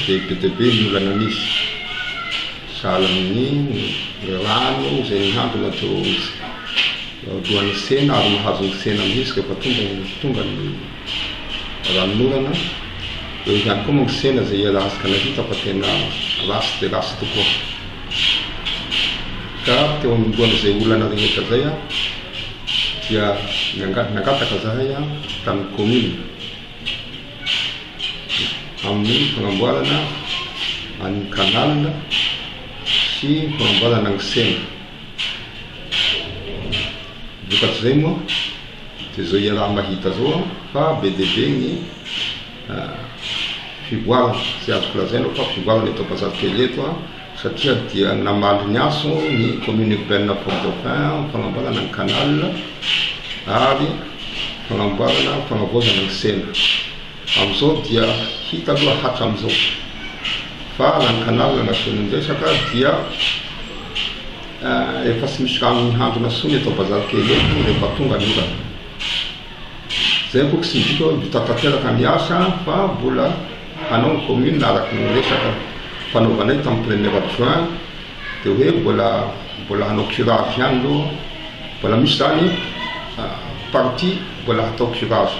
be ny olana misy sahala amin'ny rano zay nihandrona teo lohan'ny sena ary mahazo ny sena misy rehefa tonga ny ranon'orana. Eo ihany koa moa ny sena zay ialatsika nahita fa tena rasy de rasy tokoa. Ka teo amin'ny lohan'izay olana rehetra zay dia nangataka zahay tamin'ny commune amin'ny fanamboarana ny canal sy fanamboarana ny sena. Vokatr'izay moa dia zao iaraha mahita zao fa be dia be ny fivoarana zay azoko lazaina fa fivoarana eto Ampiasakely eto satria dia namaly ny aso ny commune urbaine Fort-Dauphin fanamboarana ny canal ary fanavoazana ny sena. Amin'izao dia hita aloha hatra amin'izao fa raha ny canal nasoany resaka dia efa tsy misy rano mihandrona sony eto Ampiasakely eto rehefa tonga ny orana. Zay koa tsy midika hoe vita tanteraka ny asa fa mbola hanao ny commune araky ny resaka fanaovanay tamin'ny 1er juin dia hoe mbola hanao curage ihany aloha, mbola misy zany partie mbola hatao curage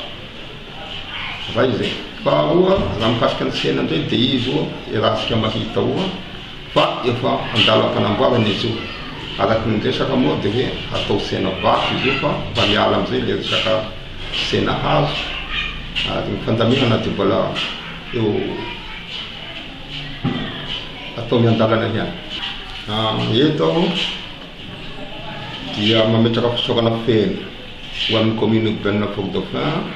zay zay. Fa oa raha mikasika ny sena ndray dia izy rahatsika mahita fa efa andalam-panamboarana izy io araky ny resaka moa dia hoe hatao sena vaky izy io fa miala amin'izay le resaka sena hazo ary ny fandaminana dia mbola eo atao miandalana ihany. Eto dia mametraka fisaorana feno ho amin'ny commune urbaine Fort-Dauphin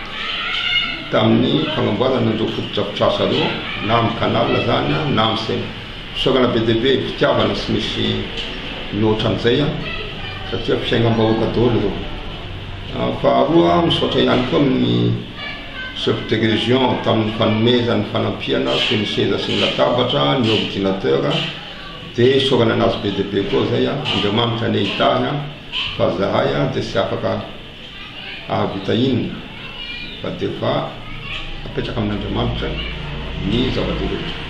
tamin'ny fanamboarana andreo fototrafitrasa aloha na amin'ny canal zany na amin'ny sena. Fisaorana be dia be fitiavana tsy misy mihoatra an'izay satria fiainam-bahoaka daholo ireo. Faharoa misaotra ihany koa amin'ny chef de région tamin'ny fanomezany fanampiana toy ny seza sy ny latabatra ny ordinateur dia isaorana anazy be dia be koa zay Andriamanitra ny ahitany fa zahay dia tsy afaka ahavita inona fa dia fa apetraka amin'Andriamanitra ny zava-dehibe.